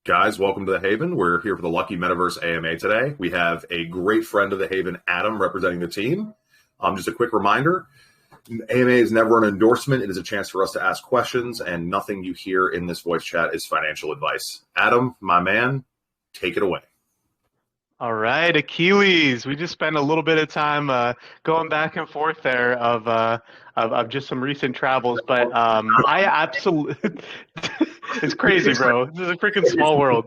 Guys, welcome to the Haven. We're here for the Lucky Metaverse AMA today. We have a great friend of the Haven, Adam, representing the team. Just a quick reminder, AMA is never an endorsement. It is a chance for us to ask questions, and nothing you hear in this voice chat is financial advice. Adam, my man, take it away. All right, Achilles. We just spent a little bit of time going back and forth there of just some recent travels, but I absolutely it's crazy, bro. This is a freaking small world.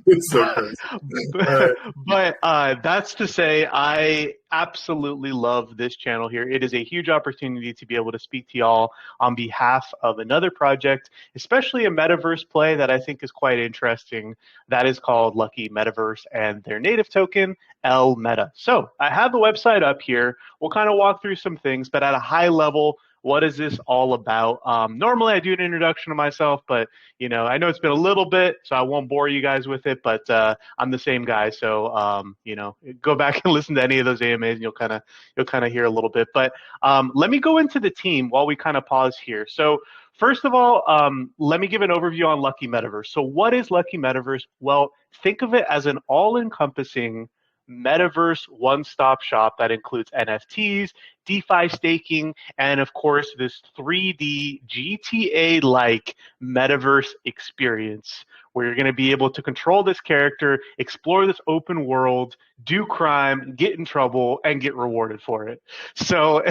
It's so crazy. But that's to say, I absolutely love this channel here. It is a huge opportunity to be able to speak to y'all on behalf of another project, especially a metaverse play that I think is quite interesting. That is called Lucky Metaverse and their native token, L Meta. So I have the website up here. We'll kind of walk through some things, but at a high level, what is this all about? Normally I do an introduction to myself, but I know it's been a little bit, so I won't bore you guys with it, but I'm the same guy. So, go back and listen to any of those AMAs and you'll kind of hear a little bit. But let me go into the team while we kind of pause here. So first of all, let me give an overview on Lucky Metaverse. So what is Lucky Metaverse? Well, think of it as an all-encompassing metaverse one-stop shop that includes NFTs, DeFi staking, and of course this 3D GTA-like metaverse experience where you're going to be able to control this character, explore this open world, do crime, get in trouble, and get rewarded for it. So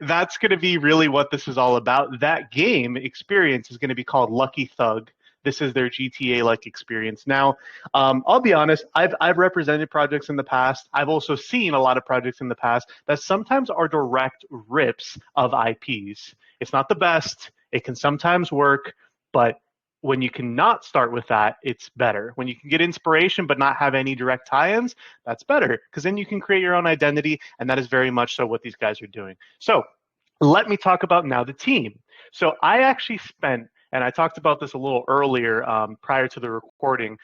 that's going to be really what this is all about. That game experience is going to be called Lucky Thug. This is their GTA-like experience. Now, I'll be honest, I've represented projects in the past. I've also seen a lot of projects in the past that sometimes are direct rips of IPs. It's not the best. It can sometimes work, but when you cannot start with that, it's better. When you can get inspiration but not have any direct tie-ins, that's better, because then you can create your own identity, and that is very much so what these guys are doing. So let me talk about now the team. So I actually spent, and I talked about this a little earlier prior to the recording,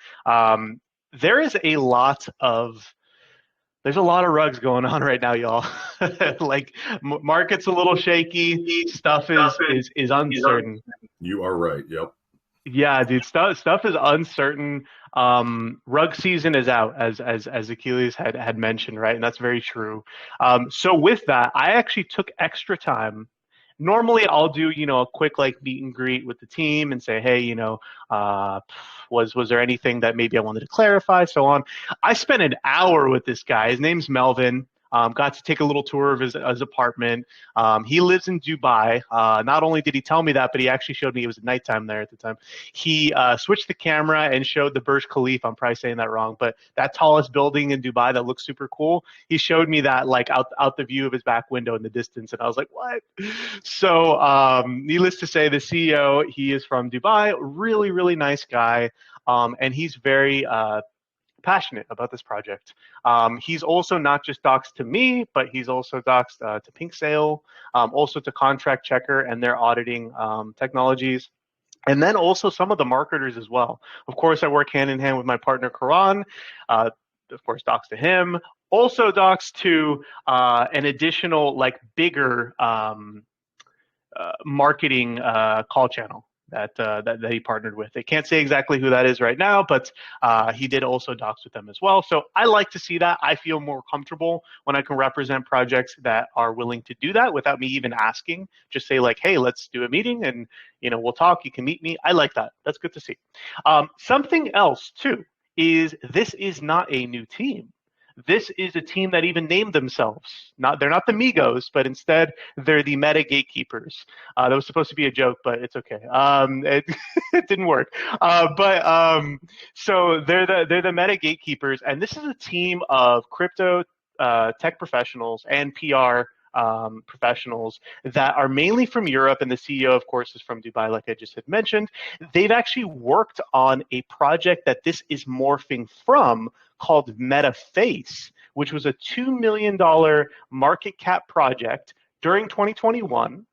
there's a lot of rugs going on right now, y'all. Like market's a little shaky, stuff is uncertain. You are right. Yep. Yeah, dude, stuff is uncertain. Rug season is out, as Achilles had mentioned, right? And that's very true. So with that, I actually took extra time. Normally, I'll do a quick meet and greet with the team and say, hey, was there anything that maybe I wanted to clarify, so on. I spent an hour with this guy. His name's Melvin. Got to take a little tour of his apartment. He lives in Dubai. Not only did he tell me that, but he actually showed me, it was nighttime there at the time. He switched the camera and showed the Burj Khalifa. I'm probably saying that wrong, but that tallest building in Dubai that looks super cool. He showed me that out the view of his back window in the distance, and I was like, what? So needless to say, the CEO, he is from Dubai. Really, really nice guy, and he's very passionate about this project. He's also not just doxed to me, but he's also doxed to Pink Sale, also to Contract Checker and their auditing technologies, and then also some of the marketers as well. Of course, I work hand in hand with my partner, Karan. Of course, doxed to him. Also doxed to an additional, bigger marketing call channel that he partnered with. They can't say exactly who that is right now, but he did also docs with them as well. So I like to see that. I feel more comfortable when I can represent projects that are willing to do that without me even asking. Just say hey, let's do a meeting and we'll talk. You can meet me. I like that. That's good to see. Something else too is this is not a new team. This is a team that even named themselves. They're not the Migos, but instead they're the Meta Gatekeepers. That was supposed to be a joke, but it's okay. It didn't work. So they're the Meta Gatekeepers, and this is a team of crypto tech professionals and PR professionals that are mainly from Europe, and the CEO, of course, is from Dubai, like I just had mentioned. They've actually worked on a project that this is morphing from called Metaface, which was a $2 million market cap project during 2021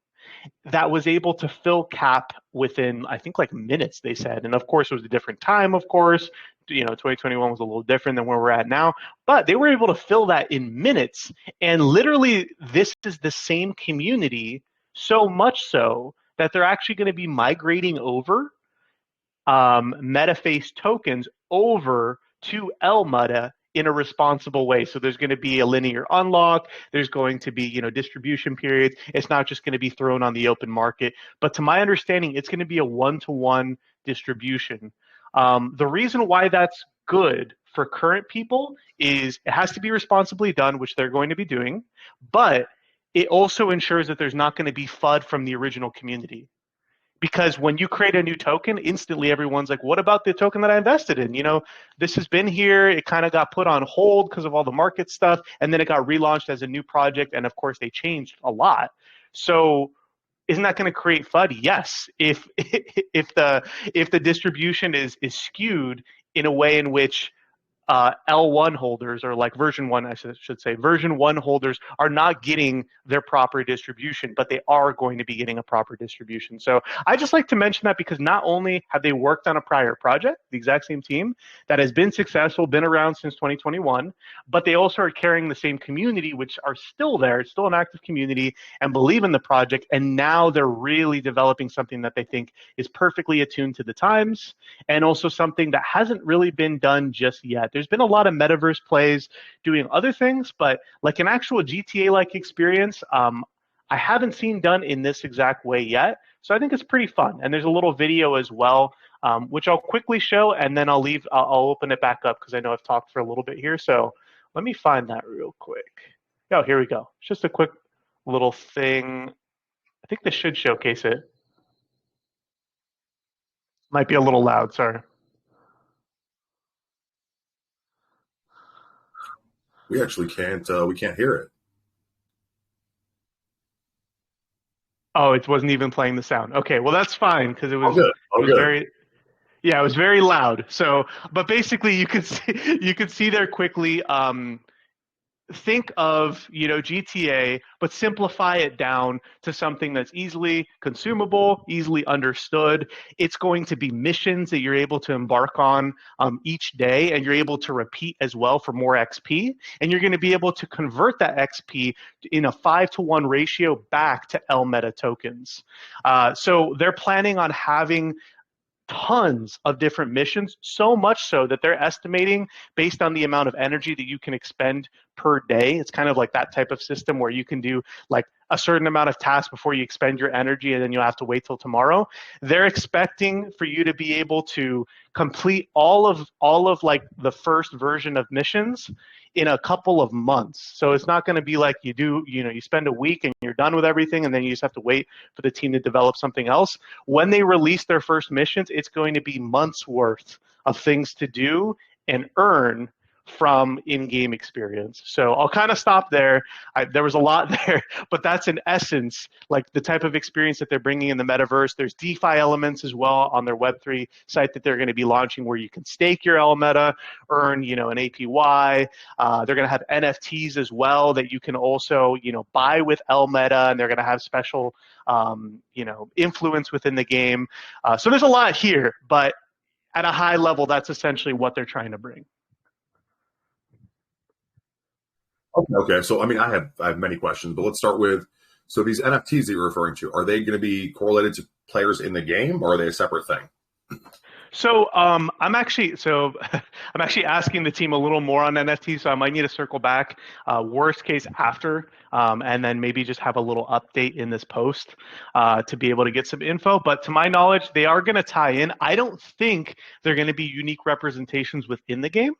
that was able to fill cap within, I think, minutes, they said. And of course, it was a different time, of course. 2021 was a little different than where we're at now, but they were able to fill that in minutes. And literally, this is the same community, so much so that they're actually going to be migrating over MetaFace tokens over to LMeta in a responsible way. So there's going to be a linear unlock. There's going to be, distribution periods. It's not just going to be thrown on the open market. But to my understanding, it's going to be a one-to-one distribution. The reason why that's good for current people is it has to be responsibly done, which they're going to be doing, but it also ensures that there's not going to be FUD from the original community. Because when you create a new token, instantly everyone's like, what about the token that I invested in? This has been here. It kind of got put on hold because of all the market stuff, and then it got relaunched as a new project, and of course they changed a lot. So isn't that going to create FUD? Yes. If the distribution is skewed in a way in which L1 holders, or like version 1, I should say, version 1 holders are not getting their proper distribution, but they are going to be getting a proper distribution. So I just like to mention that because not only have they worked on a prior project, the exact same team that has been successful, been around since 2021, but they also are carrying the same community, which are still there, it's still an active community, and believe in the project. And now they're really developing something that they think is perfectly attuned to the times, and also something that hasn't really been done just yet. There's been a lot of metaverse plays doing other things, but like an actual GTA-like experience, I haven't seen done in this exact way yet. So I think it's pretty fun. And there's a little video as well, which I'll quickly show, and then I'll open it back up because I know I've talked for a little bit here. So let me find that real quick. Oh, here we go. It's just a quick little thing. I think this should showcase it. Might be a little loud, sorry. We actually can't. We can't hear it. Oh, it wasn't even playing the sound. Okay, well that's fine because it was Good. it was Good. very, yeah, it was very loud. So, but basically you could see there quickly. Think of GTA, but simplify it down to something that's easily consumable, easily understood. It's going to be missions that you're able to embark on each day, and you're able to repeat as well for more XP, and you're going to be able to convert that XP in a 5-to-1 ratio back to LMeta tokens. So they're planning on having tons of different missions, so much so that they're estimating, based on the amount of energy that you can expend per day, it's kind of like that type of system where you can do like a certain amount of tasks before you expend your energy, and then you'll have to wait till tomorrow. They're expecting for you to be able to complete all of like the first version of missions in a couple of months. So it's not going to be like you spend a week and you're done with everything, and then you just have to wait for the team to develop something else. When they release their first missions, it's going to be months worth of things to do and earn from in-game experience. So I'll kind of stop there. There was a lot there, but that's in essence like the type of experience that they're bringing in the metaverse. There's DeFi elements as well on their Web3 site that they're going to be launching, where you can stake your LMeta, earn an APY. They're going to have NFTs as well that you can also buy with LMeta, and they're going to have special influence within the game. So there's a lot here, but at a high level, that's essentially what they're trying to bring. Okay. So, I mean, I have many questions, but let's start with, so these NFTs that you're referring to, are they going to be correlated to players in the game, or are they a separate thing? So I'm actually asking the team a little more on NFTs, so I might need to circle back. Worst case after, and then maybe just have a little update in this post to be able to get some info. But to my knowledge, they are going to tie in. I don't think they're going to be unique representations within the game.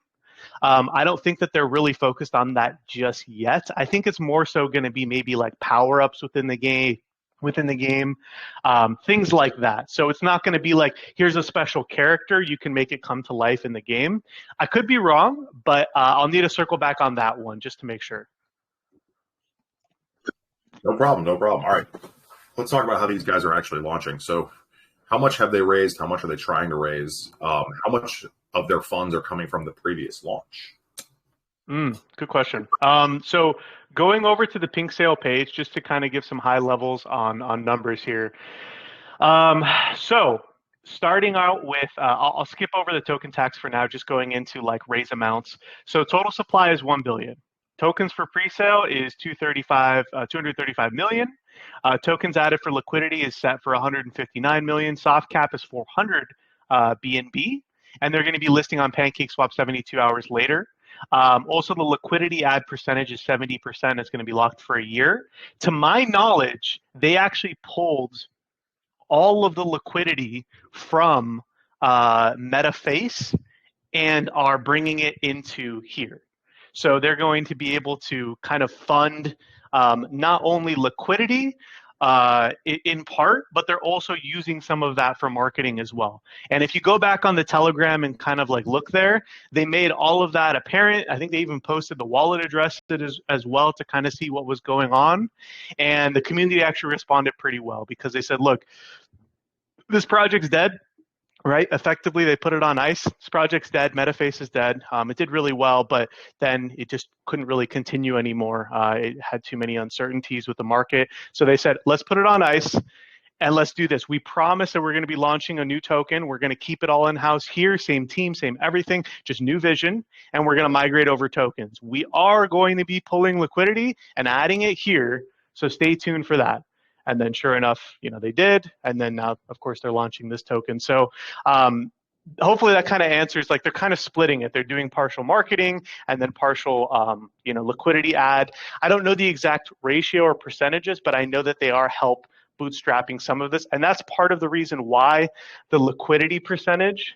I don't think that they're really focused on that just yet. I think it's more so going to be maybe like power-ups within the game, things like that. So it's not going to be like, here's a special character, you can make it come to life in the game. I could be wrong, but I'll need to circle back on that one just to make sure. No problem. No problem. All right. Let's talk about how these guys are actually launching. So how much have they raised? How much are they trying to raise? How much of their funds are coming from the previous launch? Good question. So going over to the Pink Sale page, just to kind of give some high levels on numbers here. So starting out with, I'll skip over the token tax for now, just going into like raise amounts. So total supply is 1 billion. Tokens for pre-sale is 235 million. Tokens added for liquidity is set for 159 million. Soft cap is 400 BNB, and they're going to be listing on PancakeSwap 72 hours later. Also, the liquidity ad percentage is 70%. It's going to be locked for a year. To my knowledge, they actually pulled all of the liquidity from Metaface and are bringing it into here. So they're going to be able to kind of fund not only liquidity in part, but they're also using some of that for marketing as well. And if you go back on the Telegram and kind of like look there, they made all of that apparent. I think they even posted the wallet address as well to kind of see what was going on. And the community actually responded pretty well because they said, look, this project's dead. Right, effectively, they put it on ice. This project's dead. Metaface is dead. It did really well, but then it just couldn't really continue anymore. It had too many uncertainties with the market. So they said, let's put it on ice and let's do this. We promise that we're going to be launching a new token. We're going to keep it all in-house here, same team, same everything, just new vision, and we're going to migrate over tokens. We are going to be pulling liquidity and adding it here, so stay tuned for that. And then sure enough, they did. And then now, of course, they're launching this token. So hopefully that kind of answers, like they're kind of splitting it. They're doing partial marketing and then partial, liquidity ad. I don't know the exact ratio or percentages, but I know that they are help bootstrapping some of this. And that's part of the reason why the liquidity percentage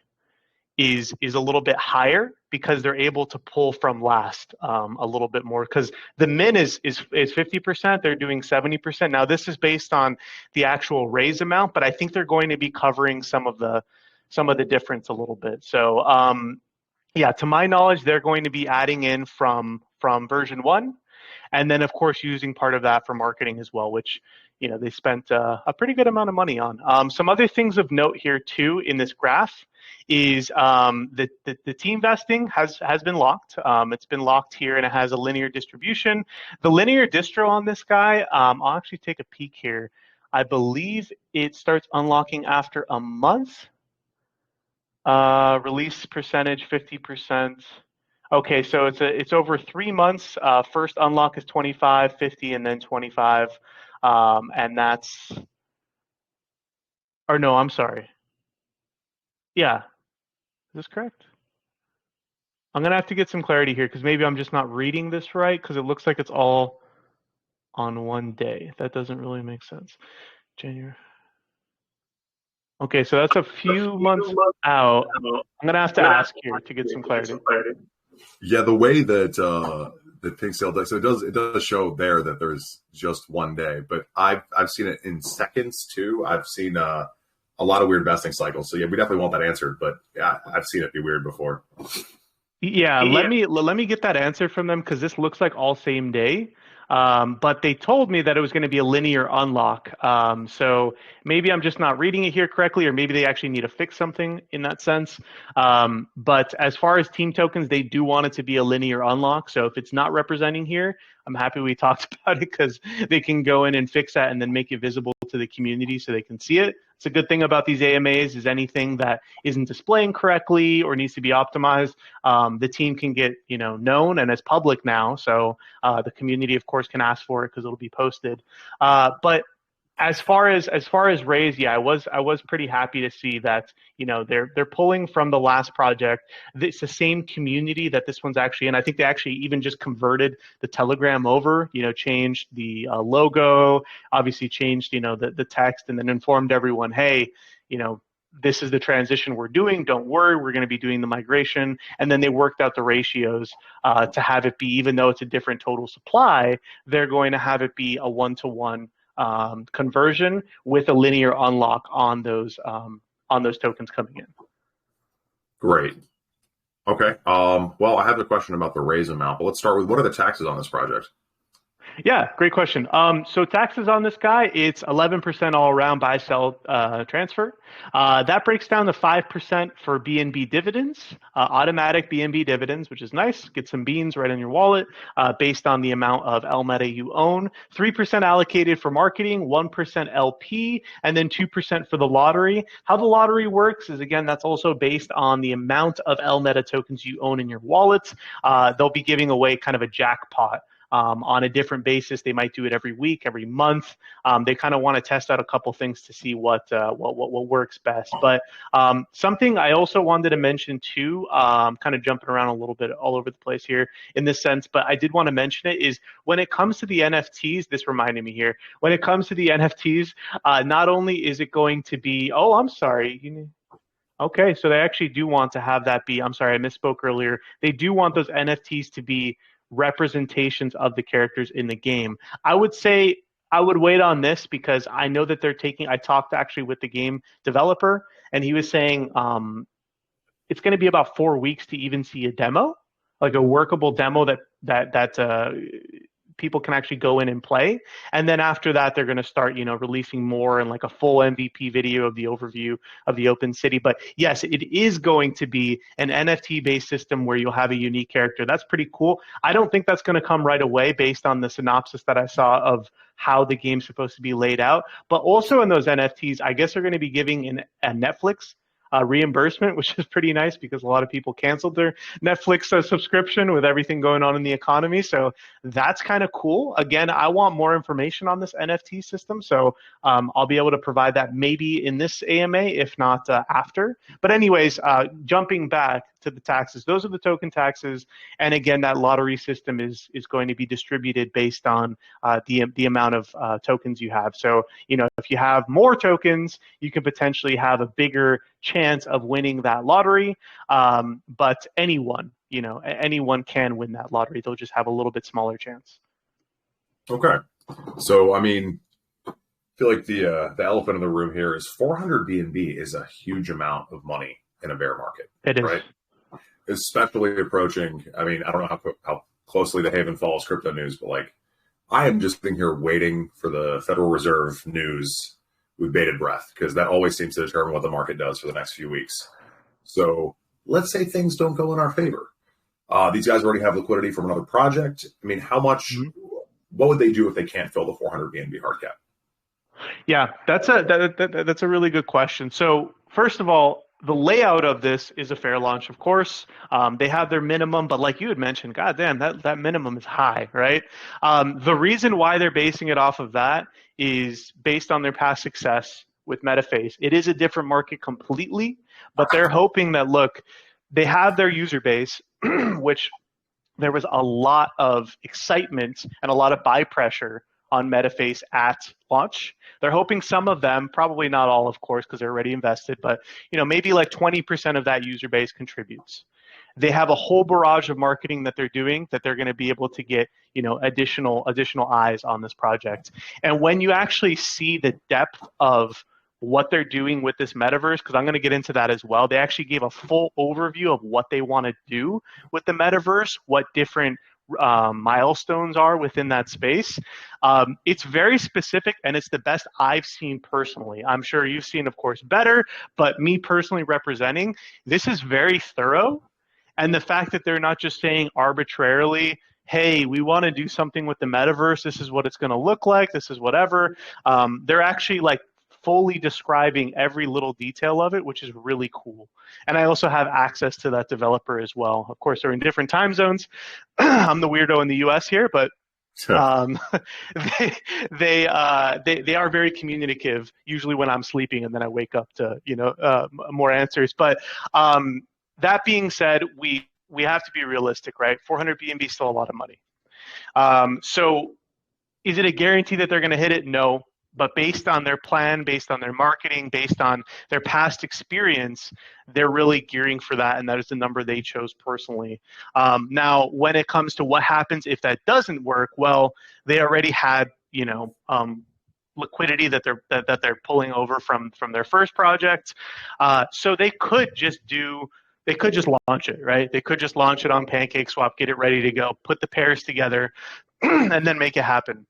is a little bit higher, because they're able to pull from last a little bit more, because the min is 50%, they're doing 70%. Now this is based on the actual raise amount, but I think they're going to be covering some of the difference a little bit. So yeah, to my knowledge, they're going to be adding in from version 1, and then of course using part of that for marketing as well, which they spent a pretty good amount of money on. Some other things of note here too in this graph is the team vesting has been locked. It's been locked here, and it has a linear distribution. The linear distro on this guy, I'll actually take a peek here. I believe it starts unlocking after a month. Release percentage 50%. Okay, so it's over 3 months. First unlock is 25, 50, and then 25. And that's, or no, I'm sorry. Yeah, is this correct? I'm gonna have to get some clarity here because maybe I'm just not reading this right, because it looks like it's all on one day. That doesn't really make sense. January. Okay, so that's a few months out. I'm gonna have to ask here to get some clarity. Yeah, the way that the Pixel does, so it does show there that there's just one day, but I've seen it in seconds too. I've seen a lot of weird vesting cycles. So yeah, we definitely want that answered, but yeah, I've seen it be weird before. Yeah, let me get that answer from them, because this looks like all same day. But they told me that it was going to be a linear unlock. So maybe I'm just not reading it here correctly, or maybe they actually need to fix something in that sense. But as far as team tokens, they do want it to be a linear unlock. So if it's not representing here, I'm happy we talked about it, because they can go in and fix that and then make it visible to the community so they can see it. It's a good thing about these AMAs is anything that isn't displaying correctly or needs to be optimized, the team can get known, and it's public now. So the community, of course, can ask for it because it'll be posted. But as far as raise, yeah, I was pretty happy to see that they're pulling from the last project. It's the same community that this one's actually in. I think they actually even just converted the Telegram over, changed the logo, obviously changed the text, and then informed everyone, hey, this is the transition we're doing. Don't worry, we're going to be doing the migration. And then they worked out the ratios to have it be, even though it's a different total supply, they're going to have it be a 1-to-1 conversion with a linear unlock on those tokens coming in. Great. Okay. Well, I have a question about the raise amount, but let's start with, what are the taxes on this project? Yeah, great question. So taxes on this guy, it's 11% all around buy, sell, transfer. That breaks down to 5% for BNB dividends, automatic BNB dividends, which is nice. Get some beans right in your wallet based on the amount of LMeta you own. 3% allocated for marketing, 1% LP, and then 2% for the lottery. How the lottery works is, again, that's also based on the amount of LMeta tokens you own in your wallet. They'll be giving away kind of a jackpot on a different basis. They might do it every week, every month. They kind of want to test out a couple things to see what works best. But something I also wanted to mention too, kind of jumping around a little bit all over the place here in this sense, but I did want to mention it, is when it comes to the NFTs, this reminded me here, when it comes to the NFTs, not only is it going to be, oh, I'm sorry, okay, so they actually do want to have that be, I'm sorry, I misspoke earlier. They do want those NFTs to be representations of the characters in the game. I would say I would wait on this because I know that they're taking, I talked actually with the game developer, and he was saying it's going to be about 4 weeks to even see a demo, like a workable demo that people can actually go in and play. And then after that, they're going to start, releasing more and like a full MVP video of the overview of the open city. But yes, it is going to be an NFT based system where you'll have a unique character. That's pretty cool. I don't think that's going to come right away based on the synopsis that I saw of how the game's supposed to be laid out. But also in those NFTs, I guess they're going to be giving a Netflix reimbursement, which is pretty nice because a lot of people canceled their Netflix subscription with everything going on in the economy. So that's kind of cool. Again, I want more information on this NFT system, so I'll be able to provide that maybe in this AMA, if not after. But anyways, jumping back to the taxes, those are the token taxes. And again, that lottery system is going to be distributed based on the amount of tokens you have. So, if you have more tokens, you can potentially have a bigger chance of winning that lottery. But anyone can win that lottery. They'll just have a little bit smaller chance. Okay. So, I mean, I feel like the elephant in the room here is 400 BNB is a huge amount of money in a bear market. It is. Right? Especially approaching, I mean, I don't know how closely the Haven follows crypto news, but like, I am just sitting here waiting for the Federal Reserve news with bated breath, because that always seems to determine what the market does for the next few weeks. So let's say things don't go in our favor. These guys already have liquidity from another project. I mean, how much, what would they do if they can't fill the 400 BNB hard cap? Yeah, that's a really good question. So first of all, the layout of this is a fair launch, of course. They have their minimum, but like you had mentioned, goddamn, that minimum is high, right? The reason why they're basing it off of that is based on their past success with Metaface. It is a different market completely, but they're hoping that, look, they have their user base, which there was a lot of excitement and a lot of buy pressure on Metaface at launch. They're hoping some of them, probably not all, of course, because they're already invested, but maybe like 20% of that user base contributes. They have a whole barrage of marketing that they're doing that they're going to be able to get additional eyes on this project. And when you actually see the depth of what they're doing with this metaverse, because I'm going to get into that as well, they actually gave a full overview of what they want to do with the metaverse, what different milestones are within that space. It's very specific, and it's the best I've seen personally. I'm sure you've seen, of course, better, but me personally representing, this is very thorough. And the fact that they're not just saying arbitrarily, hey, we want to do something with the metaverse, this is what it's going to look like, this is whatever. They're actually like fully describing every little detail of it, which is really cool. And I also have access to that developer as well. Of course, they're in different time zones. I'm the weirdo in the US here, but they are very communicative, usually when I'm sleeping, and then I wake up to more answers. But that being said, we have to be realistic, right? 400 BNB is still a lot of money. So is it a guarantee that they're going to hit it? No. But based on their plan, based on their marketing, based on their past experience, they're really gearing for that, and that is the number they chose personally. Now, when it comes to what happens if that doesn't work, well, they already had liquidity that they're pulling over from their first project, so they could just launch it, right? They could just launch it on PancakeSwap, get it ready to go, put the pairs together, and then make it happen.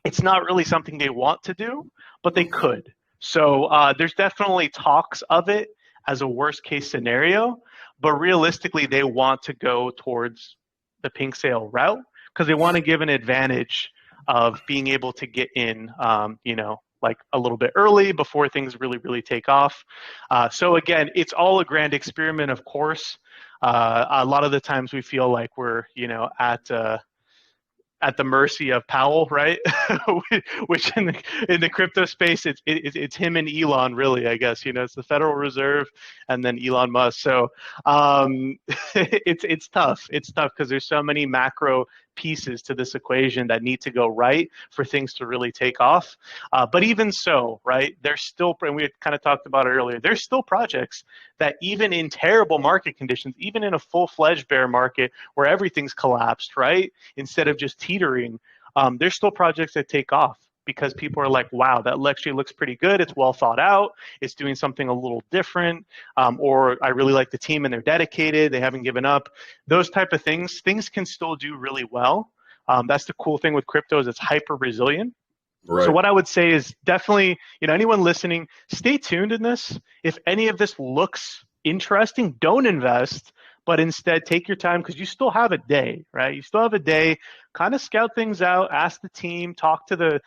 It's not really something they want to do, but they could. So there's definitely talks of it as a worst case scenario, but realistically, they want to go towards the pink sale route because they want to give an advantage of being able to get in, like a little bit early before things really, really take off. So again, it's all a grand experiment, of course. A lot of the times we feel like we're, at at the mercy of Powell, right? Which in the crypto space, it's him and Elon, really. I guess it's the Federal Reserve and then Elon Musk. So it's tough. It's tough because there's so many macro pieces to this equation that need to go right for things to really take off. But even so, right, there's still, and we kind of talked about it earlier, there's still projects that even in terrible market conditions, even in a full-fledged bear market where everything's collapsed, right, instead of just teetering, there's still projects that take off because people are like, wow, that actually looks pretty good. It's well thought out. It's doing something a little different. Or I really like the team and they're dedicated. They haven't given up. Those type of things can still do really well. That's the cool thing with crypto is it's hyper resilient. Right. So what I would say is definitely, anyone listening, stay tuned in this. If any of this looks interesting, don't invest, but instead take your time because you still have a day, right? You still have a day, kind of scout things out, ask the team, talk to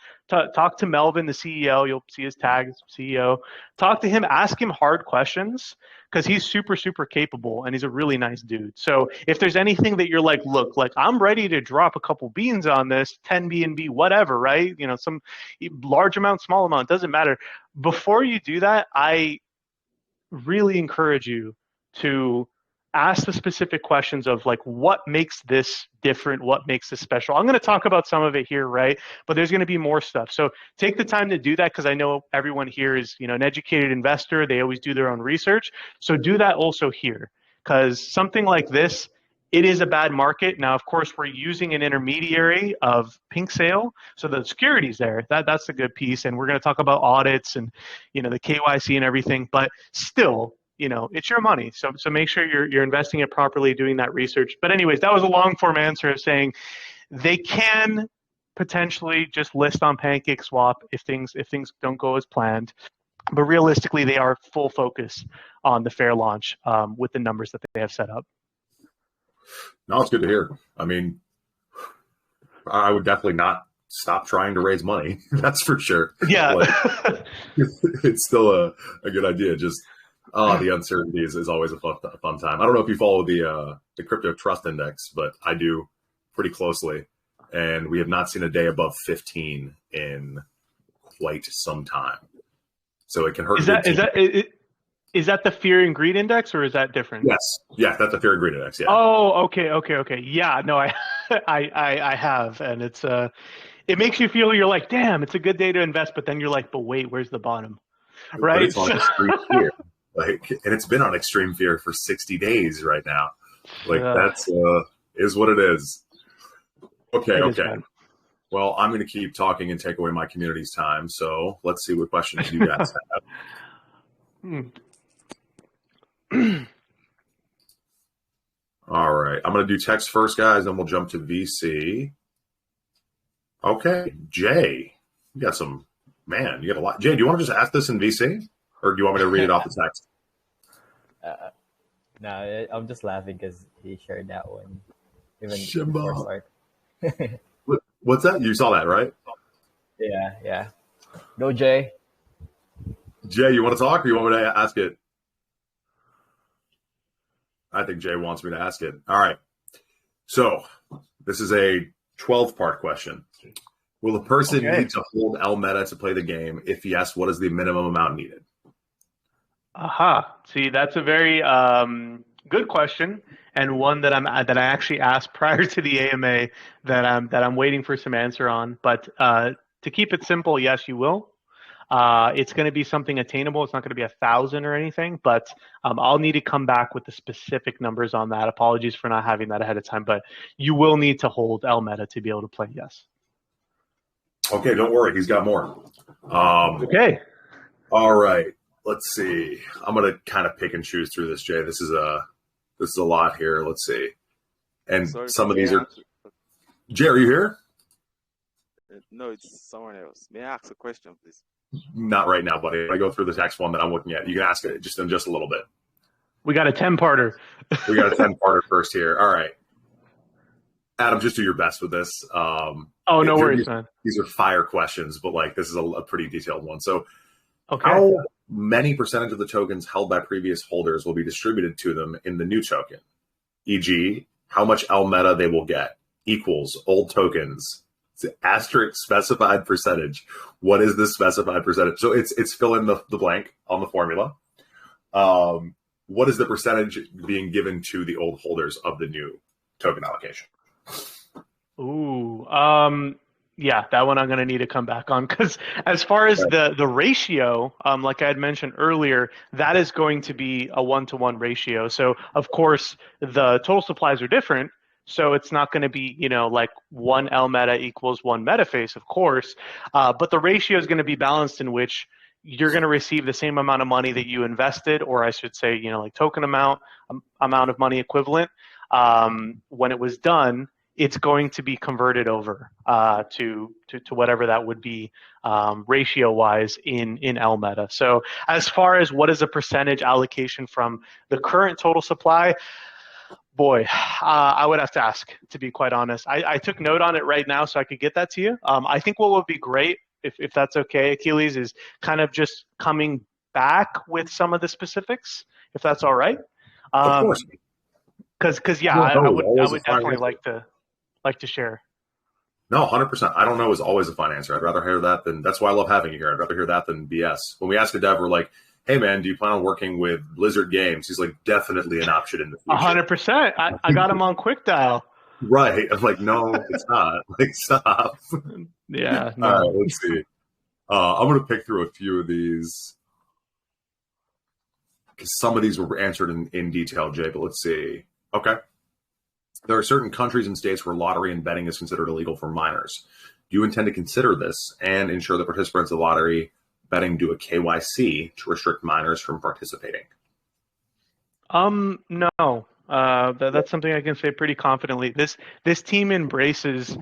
Melvin, the CEO. You'll see his tag, CEO. Talk to him, ask him hard questions because he's super, super capable and he's a really nice dude. So if there's anything that you're like, look, like I'm ready to drop a couple beans on this, 10 BNB, whatever, right? Some large amount, small amount, doesn't matter. Before you do that, I really encourage you to ask the specific questions of like, what makes this different? What makes this special? I'm going to talk about some of it here, right? But there's going to be more stuff. So take the time to do that because I know everyone here is, an educated investor. They always do their own research. So do that also here because something like this, it is a bad market. Now, of course, we're using an intermediary of Pink Sale. So the security's there. That's a good piece. And we're going to talk about audits and, the KYC and everything. But still, it's your money. So make sure you're investing it properly, doing that research. But anyways, that was a long form answer of saying they can potentially just list on PancakeSwap if things don't go as planned. But realistically, they are full focus on the fair launch with the numbers that they have set up. No, it's good to hear. I mean, I would definitely not stop trying to raise money. That's for sure. Yeah. It's still a good idea. Just the uncertainty is always a fun time. I don't know if you follow the crypto trust index, but I do pretty closely. And we have not seen a day above 15 in quite some time. So it can hurt. Is that the fear and greed index or is that different? Yes. Yeah, that's the fear and greed index. Yeah. Oh, okay. Yeah, no, I have. And it's it makes you feel you're like, damn, it's a good day to invest, but then you're like, but wait, where's the bottom? Right? But it's on extreme fear. And it's been on extreme fear for 60 days right now. That's is what it is. Okay. Well, I'm going to keep talking and take away my community's time. So let's see what questions you guys have. All right. I'm going to do text first, guys, then we'll jump to VC. Okay. Jay, you got a lot. Jay, do you want to just ask this in VC? Or do you want me to read it off the text? No, I'm just laughing because he shared that one. Even What's that? You saw that, right? Yeah. Go, Jay. Jay, you want to talk or you want me to ask it? I think Jay wants me to ask it. All right. So this is a 12-part question. Will a person need to hold Meta to play the game? If yes, what is the minimum amount needed? Aha. See, that's a very good question, and one that I actually asked prior to the AMA that I'm waiting for some answer on. But to keep it simple, yes, you will. It's going to be something attainable. It's not going to be 1,000 or anything, but I'll need to come back with the specific numbers on that. Apologies for not having that ahead of time, but you will need to hold Meta to be able to play. Yes. Okay, don't worry. He's got more. Okay. All right. Let's see. I'm going to kind of pick and choose through this, Jay. This is a lot here. Let's see. And some of these are. Jay, are you here? No, it's someone else. May I ask a question, please? Not right now, buddy. I go through the next one that I'm looking at. You can ask it just in just a little bit. We got a 10-parter. We got a 10-parter first here. All right. Adam, just do your best with this. No worries, man. These are fire questions, but this is a pretty detailed one. So okay. How many percentage of the tokens held by previous holders will be distributed to them in the new token? E.g., how much Meta they will get? equals old tokens. It's asterisk specified percentage. What is the specified percentage? So it's fill in the blank on the formula. What is the percentage being given to the old holders of the new token allocation? Ooh, yeah, that one I'm going to need to come back on because as far as the ratio, like I had mentioned earlier, that is going to be a 1-to-1 ratio. So of course the total supplies are different. So it's not going to be, like 1 L meta equals 1 metaface, of course, but the ratio is going to be balanced in which you're going to receive the same amount of money that you invested, or I should say, like token amount of money equivalent. When it was done, it's going to be converted over to whatever that would be ratio-wise in L meta. So as far as what is a percentage allocation from the current total supply, boy, I would have to ask, to be quite honest. I took note on it right now so I could get that to you. I think what would be great, if that's okay, Achilles, is kind of just coming back with some of the specifics, if that's all right. Of course. Because yeah, I would definitely like to share. No, 100%. I don't know is always a fine answer. I'd rather hear that than, that's why I love having you here. I'd rather hear that than BS. When we ask a dev, we're like, hey man, do you plan on working with Blizzard Games? He's like, definitely an option in the future. 100%. I got him on quick dial. Right. I'm like, no, it's not. Like, stop. Yeah. No. All right, let's see. I'm going to pick through a few of these because some of these were answered in detail, Jay, but let's see. Okay. There are certain countries and states where lottery and betting is considered illegal for minors. Do you intend to consider this and ensure that participants of lottery betting do a KYC to restrict minors from participating? No. That's something I can say pretty confidently. This team embraces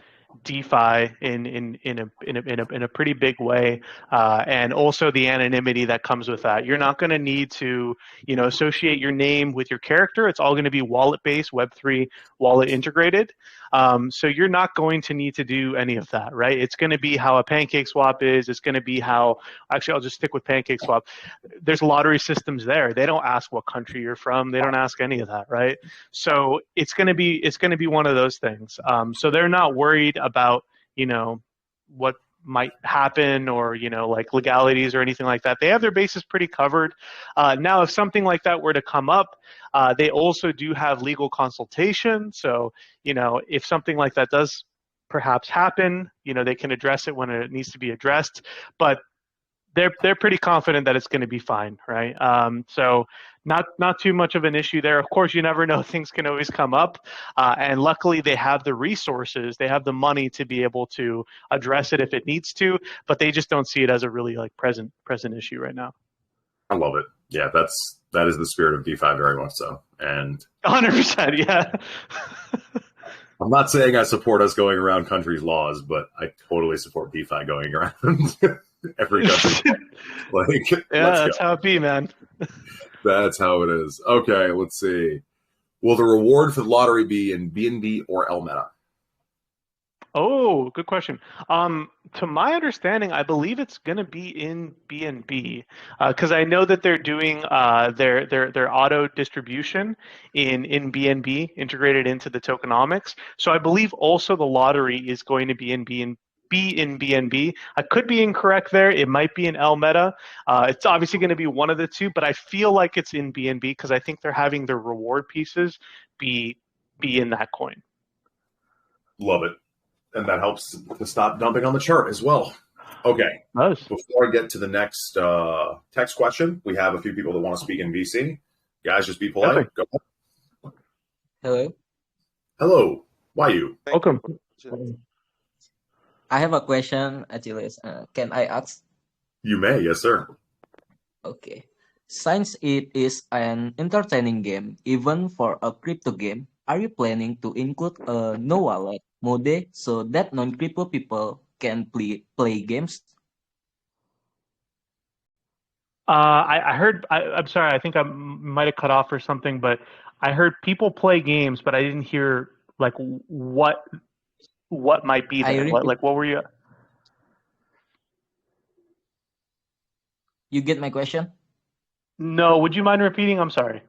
DeFi in a pretty big way, and also the anonymity that comes with that. You're not going to need to, associate your name with your character. It's all going to be wallet-based, Web3 wallet integrated. So you're not going to need to do any of that, right? It's going to be how a pancake swap is. It's going to be how, actually, I'll just stick with pancake swap. There's lottery systems there. They don't ask what country you're from. They don't ask any of that, right? So it's going to be one of those things. So they're not worried about, what might happen or, like legalities or anything like that. They have their bases pretty covered. Now, if something like that were to come up, they also do have legal consultation. So, if something like that does perhaps happen, they can address it when it needs to be addressed. But they're pretty confident that it's going to be fine, right? So not too much of an issue there. Of course, you never know; things can always come up, and luckily they have the resources, they have the money to be able to address it if it needs to. But they just don't see it as a really present issue right now. I love it. Yeah, that is the spirit of DeFi very much so. And 100%, yeah. I'm not saying I support us going around countries' laws, but I totally support DeFi going around every country. That's how it be, man. That's how it is. Okay, let's see. Will the reward for the lottery be in BNB or L meta? Oh, good question. To my understanding, I believe it's going to be in BNB because I know that they're doing their auto distribution in BNB integrated into the tokenomics. So I believe also the lottery is going to be in BNB. I could be incorrect there. It might be in L meta. It's obviously going to be one of the two, but I feel like it's in BNB because I think they're having their reward pieces be in that coin. Love it. And that helps to stop dumping on the chart as well. Okay. Nice. Before I get to the next text question, we have a few people that want to speak in VC. Guys, just be polite. Okay. Go ahead. Hello. Hello. Why you? Welcome. I have a question, Achilles. Can I ask? You may, yes, sir. Okay. Since it is an entertaining game, even for a crypto game, are you planning to include a no wallet mode so that non-crypto people can play games? I heard. I'm sorry. I think I might have cut off or something, but I heard people play games, but I didn't hear like what might be there. What were you? You get my question? No. Would you mind repeating? I'm sorry.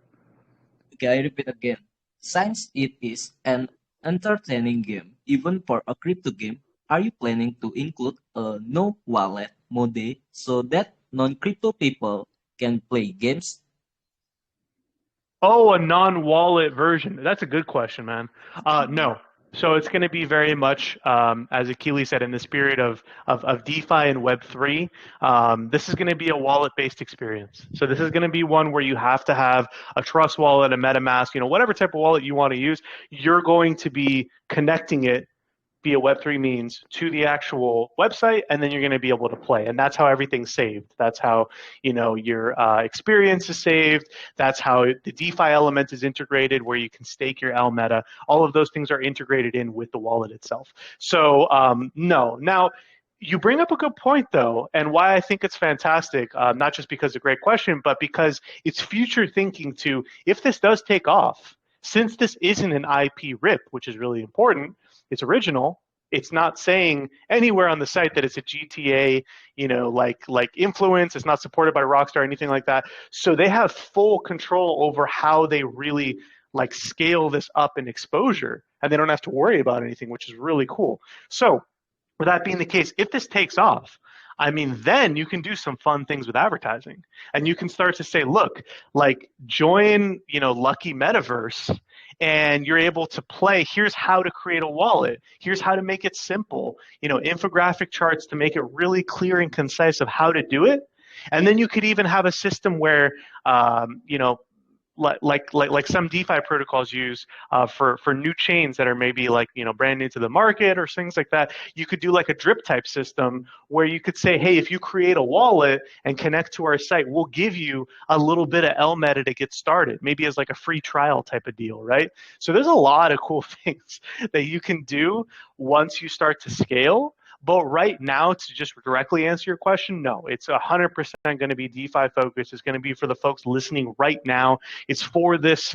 Okay, I repeat again. Since it is an entertaining game, even for a crypto game, are you planning to include a no wallet mode so that non-crypto people can play games? Oh, a non-wallet version. That's a good question, man. No. So it's going to be very much, as Akili said, in the spirit of DeFi and Web3. This is going to be a wallet-based experience. So this is going to be one where you have to have a Trust wallet, a MetaMask, whatever type of wallet you want to use. You're going to be connecting it via Web3 means to the actual website, and then you're going to be able to play. And that's how everything's saved. That's how your experience is saved. That's how the DeFi element is integrated, where you can stake your Meta. All of those things are integrated in with the wallet itself. So no. Now, you bring up a good point, though, and why I think it's fantastic, not just because it's a great question, but because it's future thinking to, if this does take off, since this isn't an IP rip, which is really important, it's original. It's not saying anywhere on the site that it's a GTA, like influence. It's not supported by Rockstar or anything like that. So they have full control over how they really scale this up in exposure, and they don't have to worry about anything, which is really cool. So with that being the case, if this takes off, then you can do some fun things with advertising, and you can start to say, look, join, Lucky Metaverse, and you're able to play. Here's how to create a wallet. Here's how to make it simple. Infographic charts to make it really clear and concise of how to do it. And then you could even have a system where, like some DeFi protocols use for new chains that are maybe brand new to the market or things like that. You could do a drip type system where you could say, hey, if you create a wallet and connect to our site, we'll give you a little bit of Meta to get started, maybe as a free trial type of deal, right? So there's a lot of cool things that you can do once you start to scale. But right now, to just directly answer your question, no, it's 100% going to be DeFi focused. It's going to be for the folks listening right now. It's for this,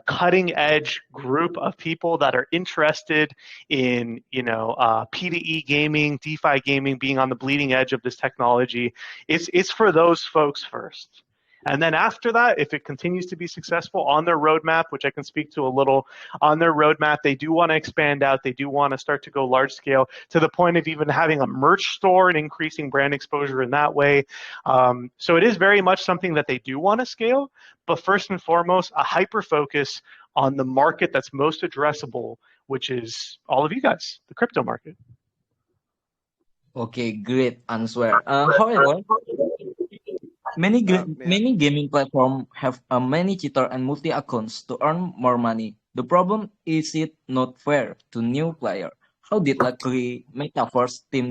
cutting edge group of people that are interested in, P2E gaming, DeFi gaming, being on the bleeding edge of this technology. It's for those folks first. And then after that, if it continues to be successful on their roadmap, which I can speak to a little, on their roadmap, they do want to expand out. They do want to start to go large scale to the point of even having a merch store and increasing brand exposure in that way. So it is very much something that they do want to scale. But first and foremost, a hyper focus on the market that's most addressable, which is all of you guys, the crypto market. Okay, great answer. However, many gaming platforms have many cheater and multi accounts to earn more money. The problem is it not fair to new player. How did Lucky Metaverse team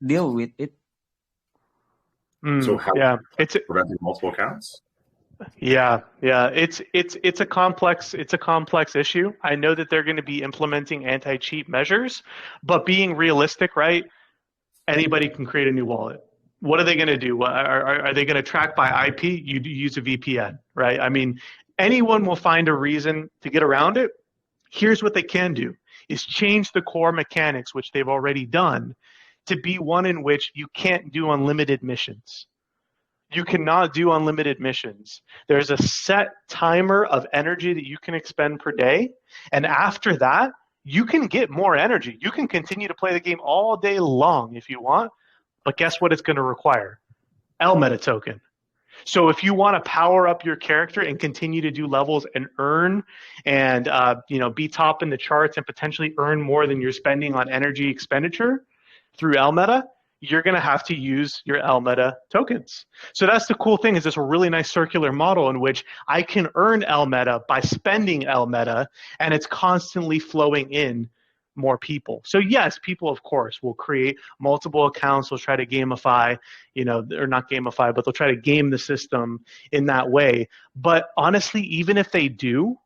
deal with it? So how it's preventing multiple accounts? Yeah, it's a complex issue. I know that they're going to be implementing anti-cheat measures, but being realistic, right? Anybody can create a new wallet. What are they going to do? Are they going to track by IP? You use a VPN, right? Anyone will find a reason to get around it. Here's what they can do, is change the core mechanics, which they've already done, to be one in which you can't do unlimited missions. You cannot do unlimited missions. There's a set timer of energy that you can expend per day, and after that, you can get more energy. You can continue to play the game all day long if you want, but guess what it's going to require? Meta token. So if you want to power up your character and continue to do levels and earn and be top in the charts and potentially earn more than you're spending on energy expenditure through Meta, you're going to have to use your Meta tokens. So that's the cool thing, is this a really nice circular model in which I can earn Meta by spending Meta, and it's constantly flowing in more people. So yes, people, of course, will create multiple accounts. They'll try to gamify, or not gamify, but they'll try to game the system in that way. But honestly, even if they do,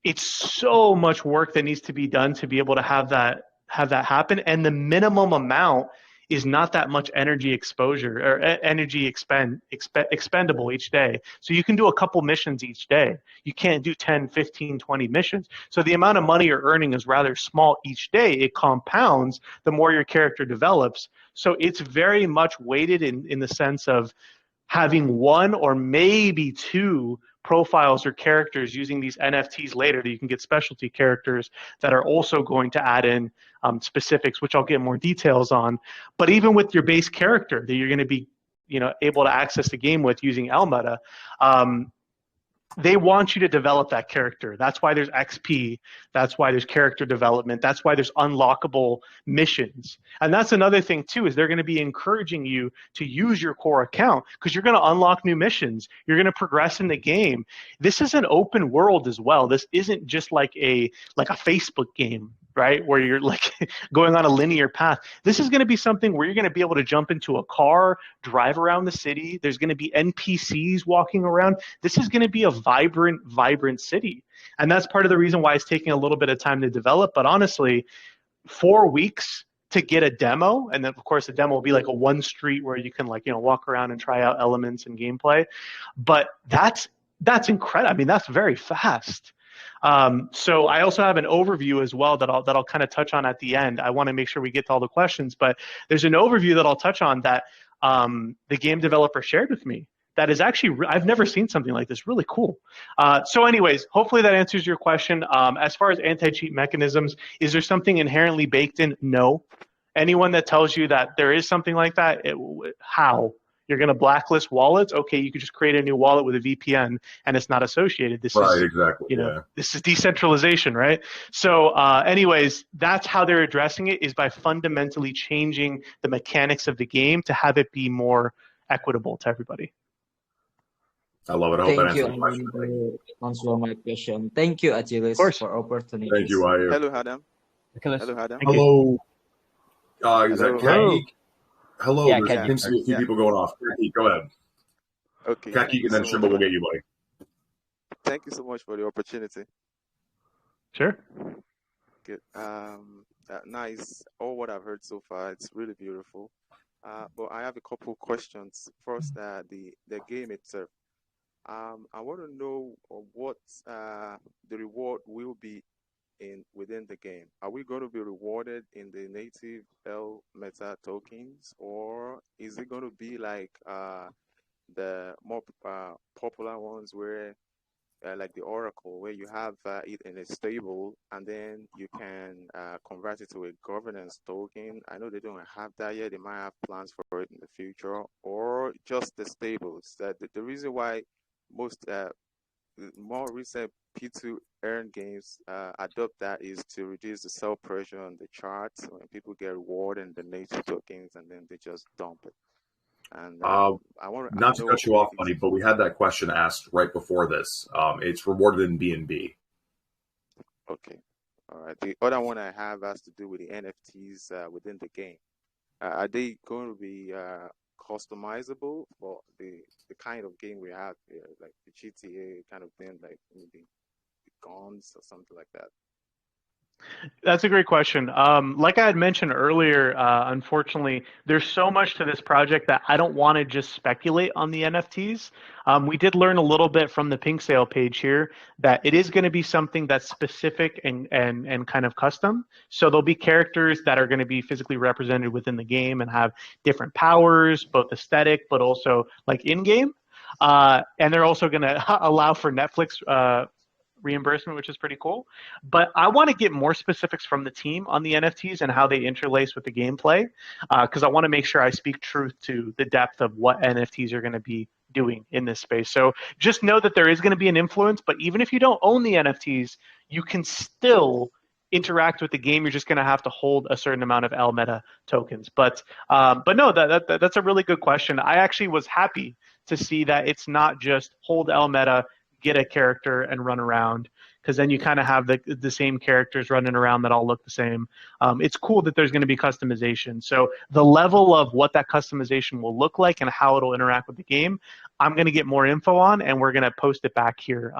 it's so much work that needs to be done to be able to have that happen. And the minimum amount is not that much energy exposure or energy expendable each day. So you can do a couple missions each day. You can't do 10, 15, 20 missions. So the amount of money you're earning is rather small each day. It compounds the more your character develops. So it's very much weighted in the sense of having one or maybe two profiles or characters using these NFTs later that you can get specialty characters that are also going to add in specifics, which I'll get more details on. But even with your base character that you're going to be able to access the game with using Elmeta, they want you to develop that character. That's why there's XP. That's why there's character development. That's why there's unlockable missions. And that's another thing too, is they're going to be encouraging you to use your core account because you're going to unlock new missions. You're going to progress in the game. This is an open world as well. This isn't just like a Facebook game, right? Where you're like going on a linear path. This is going to be something where you're going to be able to jump into a car, drive around the city. There's going to be NPCs walking around. This is going to be a vibrant city. And that's part of the reason why it's taking a little bit of time to develop. But honestly, 4 weeks to get a demo, and then of course the demo will be like a one street where you can walk around and try out elements and gameplay. But that's incredible. I mean, that's very fast. So I also have an overview as well that I'll kind of touch on at the end. I want to make sure we get to all the questions, but there's an overview that I'll touch on that the game developer shared with me. That is actually, I've never seen something like this. Really cool. So anyways, hopefully that answers your question. As far as anti-cheat mechanisms, is there something inherently baked in? No. Anyone that tells you that there is something like that, how? You're going to blacklist wallets? Okay, you could just create a new wallet with a VPN and it's not associated. This is, exactly. This is decentralization, right? So anyways, that's how they're addressing it, is by fundamentally changing the mechanics of the game to have it be more equitable to everybody. I love it. I hope that Thank answers you, the question. to answer my question. Thank you, Achilles, course. for opportunity. Thank you, Ayu. Hello, Adam. Nicholas. Hello, Adam. Thank you. Hello. Is that Hello. Kaki? Hello. Yeah, There Kaki. seems to be a few Yeah. people going off. Kaki, go ahead. Okay. Kaki, and then So, Shimba will get you, buddy. thank you so much for the opportunity. Sure. Good. Nice. All what I've heard so far, it's really beautiful. But I have a couple questions. First, the game itself. I want to know what the reward will be within the game. Are we going to be rewarded in the native L meta tokens, or is it going to be like the more popular ones where like the Oracle, where you have it in a stable and then you can convert it to a governance token? I know they don't have that yet. They might have plans for it in the future, or just the stables. The reason why most more recent P2 earn games adopt that is to reduce the sell pressure on the charts when people get rewarded in the native tokens and then they just dump it. And I want Not to cut you off, buddy, but we had that question asked right before this. It's rewarded in BNB. Okay. All right. The other one I have has to do with the NFTs within the game. Are they going to be customizable for the kind of game we have here, like the GTA kind of thing, like maybe the guns or something like that? That's a great question. Like I had mentioned earlier, unfortunately, there's so much to this project that I don't want to just speculate on the NFTs. We did learn a little bit from the Pink Sale page here that it is going to be something that's specific and kind of custom. So there'll be characters that are going to be physically represented within the game and have different powers, both aesthetic, but also like in-game. And they're also going to allow for Netflix reimbursement, which is pretty cool. But I want to get more specifics from the team on the NFTs and how they interlace with the gameplay, because I want to make sure I speak truth to the depth of what NFTs are going to be doing in this space. So just know that there is going to be an influence, but even if you don't own the NFTs, you can still interact with the game. You're just going to have to hold a certain amount of L meta tokens. But no, that's a really good question. I actually was happy to see that it's not just hold L meta, get a character and run around, because then you kind of have the same characters running around that all look the same. It's cool that there's going to be customization. So the level of what that customization will look like and how it'll interact with the game, I'm going to get more info on, and we're going to post it back here.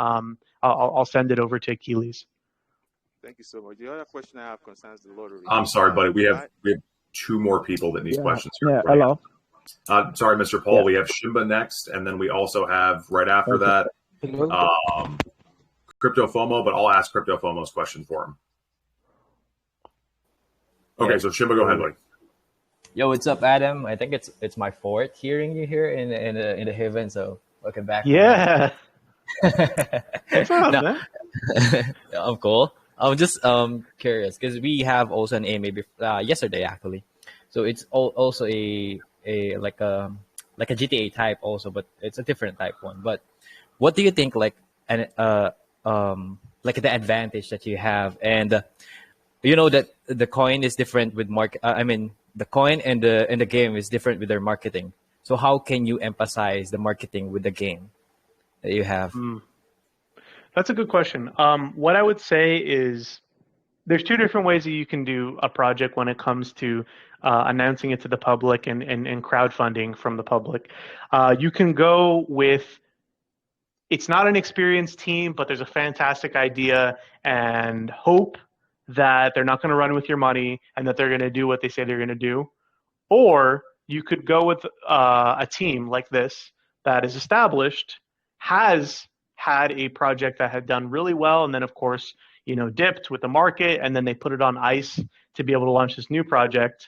I'll send it over to Achilles. Thank you so much. The other question I have concerns the lottery. I'm sorry, buddy. We have two more people that need questions. Yeah, hello. Sorry, Mr. Paul. Yeah. We have Shimba next, and then we also have right after that Crypto FOMO, but I'll ask Crypto FOMO's question for him. Okay, so Shimba, go ahead, buddy. Yo, what's up, Adam? I think it's my fourth hearing you here in the Haven, so welcome back, man. Yeah. What's up, No, man? I'm cool. I'm just curious because we have also an AMA yesterday actually, so it's also a like a GTA type also, but it's a different type one. But what do you think like the advantage that you have and you know that the coin is different with market. I mean, the coin and the game is different with their marketing. So how can you emphasize the marketing with the game that you have? That's a good question. What I would say is there's two different ways that you can do a project when it comes to announcing it to the public and crowdfunding from the public. You can go with it's not an experienced team, but there's a fantastic idea and hope that they're not going to run with your money and that they're going to do what they say they're going to do. Or you could go with a team like this that is established, has had a project that had done really well, and then of course, dipped with the market, and then they put it on ice to be able to launch this new project,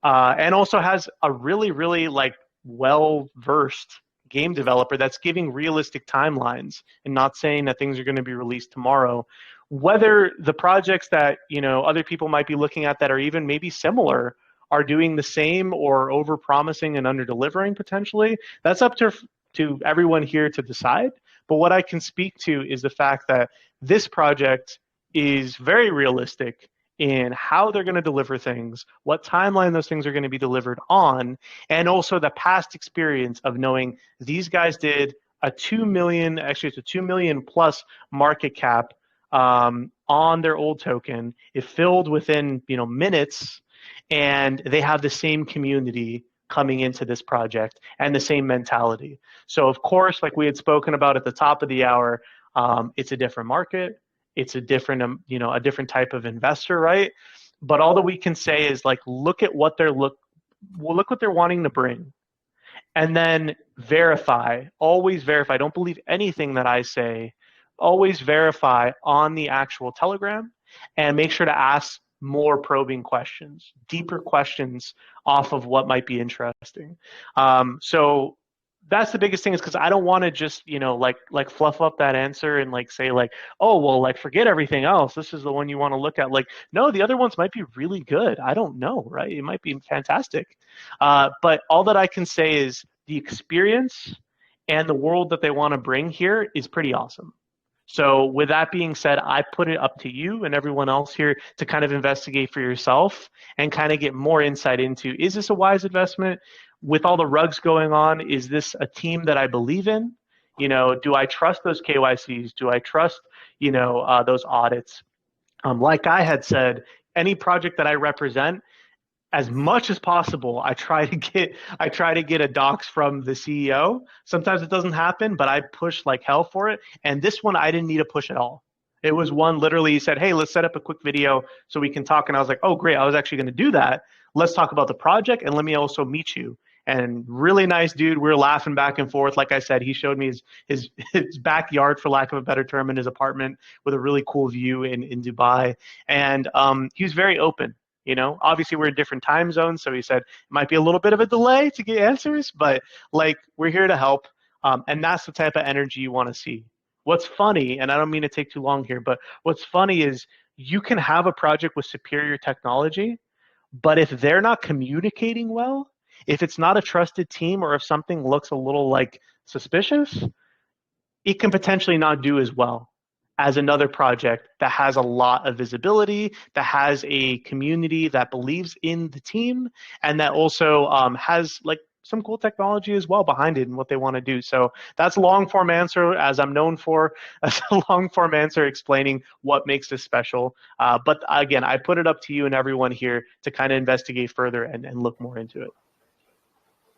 and also has a really, really like well-versed game developer that's giving realistic timelines and not saying that things are going to be released tomorrow. Whether the projects that other people might be looking at that are even maybe similar are doing the same or over promising and under delivering potentially, that's up to everyone here to decide. But what I can speak to is the fact that this project is very realistic in how they're going to deliver things, what timeline those things are going to be delivered on, and also the past experience of knowing these guys did a 2 million, actually it's a 2 million plus market cap on their old token. It filled within minutes, and they have the same community coming into this project and the same mentality. So of course, like we had spoken about at the top of the hour, it's a different market. It's a different, a different type of investor, right? But all that we can say is like, look what they're wanting to bring, and then verify. Always verify. Don't believe anything that I say. Always verify on the actual Telegram, and make sure to ask more probing questions, deeper questions off of what might be interesting. So that's the biggest thing, is because I don't want to just like fluff up that answer and like say like, oh well, like forget everything else, this is the one you want to look at. Like, no, the other ones might be really good. I don't know, right? It might be fantastic. But all that I can say is the experience and the world that they want to bring here is pretty awesome. So with that being said, I put it up to you and everyone else here to kind of investigate for yourself and kind of get more insight into, is this a wise investment? With all the rugs going on, is this a team that I believe in? Do I trust those KYCs? Do I trust, those audits? Like I had said, any project that I represent, as much as possible, I try to get a docs from the CEO. Sometimes it doesn't happen, but I push like hell for it. And this one, I didn't need to push at all. It was one literally, he said, hey, let's set up a quick video so we can talk. And I was like, oh, great. I was actually going to do that. Let's talk about the project, and let me also meet you. And really nice dude. We were laughing back and forth. Like I said, he showed me his backyard, for lack of a better term, in his apartment with a really cool view in Dubai. And he was very open. Obviously we're in different time zones, so he said it might be a little bit of a delay to get answers, but like we're here to help, and that's the type of energy you want to see. What's funny, and I don't mean to take too long here, but what's funny is you can have a project with superior technology, but if they're not communicating well, if it's not a trusted team, or if something looks a little like suspicious, it can potentially not do as well as another project that has a lot of visibility, that has a community that believes in the team, and that also has like some cool technology as well behind it and what they want to do. So that's a long form answer, as I'm known for, as a long form answer explaining what makes this special. But again, I put it up to you and everyone here to kind of investigate further and look more into it.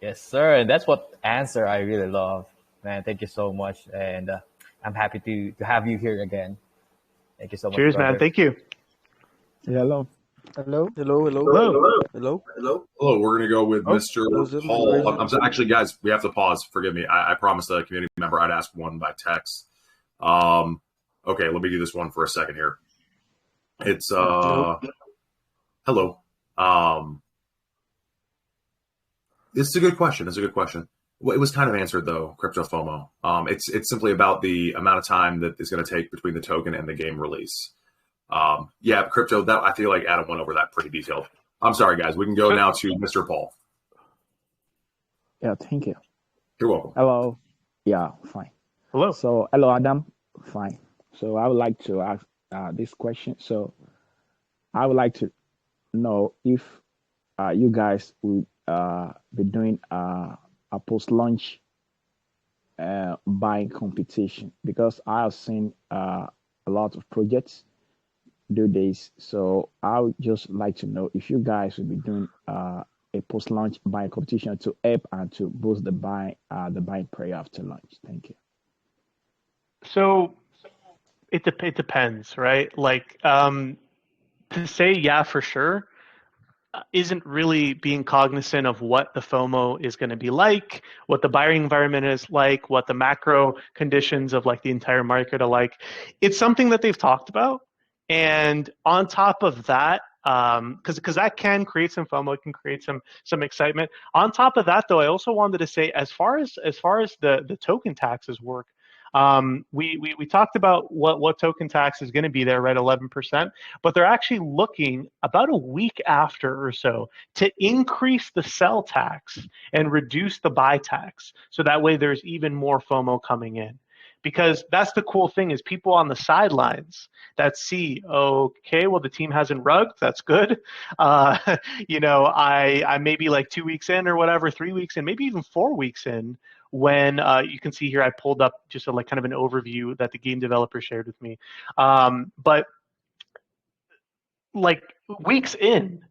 Yes, sir. And that's what answer I really love, man. Thank you so much, and I'm happy to have you here again. Thank you so much. Cheers, brother. man. Thank you. Hello. Hello. Hello, hello, Hello. hello. Hello, we're going to go with Oh, Mr. Who's it? Paul. Actually, guys, we have to pause. Forgive me. I promised a community member I'd ask one by text. Okay, let me do this one for a second here. It's hello. It's a good question. It's a good question. Well, it was kind of answered though, crypto FOMO. It's simply about the amount of time that it's going to take between the token and the game release. Yeah, crypto. That I feel like Adam went over that pretty detailed. I'm sorry, guys. We can go now to Mr. Paul. Yeah, thank you. You're welcome. Hello. Yeah, fine. Hello. So, hello, Adam. Fine. So, I would like to ask this question. So, I would like to know if you guys would be doing a post-launch buying competition, because I have seen a lot of projects do this. So I would just like to know if you guys will be doing a post-launch buying competition to help and to boost the buying prayer after launch. Thank you. So it depends, right? Like to say yeah for sure isn't really being cognizant of what the FOMO is going to be like, what the buying environment is like, what the macro conditions of like the entire market are like. It's something that they've talked about, and on top of that, because that can create some FOMO, it can create some excitement. On top of that, though, I also wanted to say, as far as the token taxes work, we talked about what token tax is going to be there, right? 11%, but they're actually looking about a week after or so to increase the sell tax and reduce the buy tax, so that way there's even more FOMO coming in. Because that's the cool thing, is people on the sidelines that see, okay, well, the team hasn't rugged, that's good. I maybe like 2 weeks in or whatever, 3 weeks in, maybe even 4 weeks in, when you can see here, I pulled up just like kind of an overview that the game developer shared with me. But like weeks in,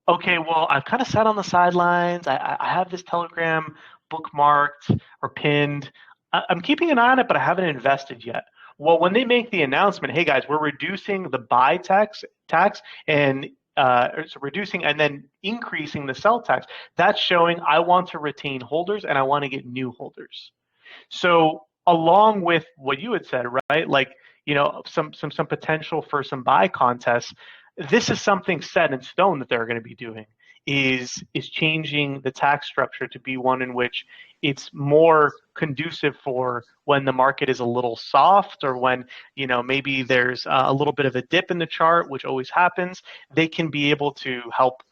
okay, well, I've kind of sat on the sidelines. I have this Telegram bookmarked or pinned. I'm keeping an eye on it, but I haven't invested yet. Well, when they make the announcement, hey guys, we're reducing the buy tax and so reducing and then increasing the sell tax, that's showing I want to retain holders and I want to get new holders. So along with what you had said, right? Like, some potential for some buy contests. This is something set in stone that they're going to be doing, is changing the tax structure to be one in which it's more conducive for when the market is a little soft, or when maybe there's a little bit of a dip in the chart, which always happens. They can be able to help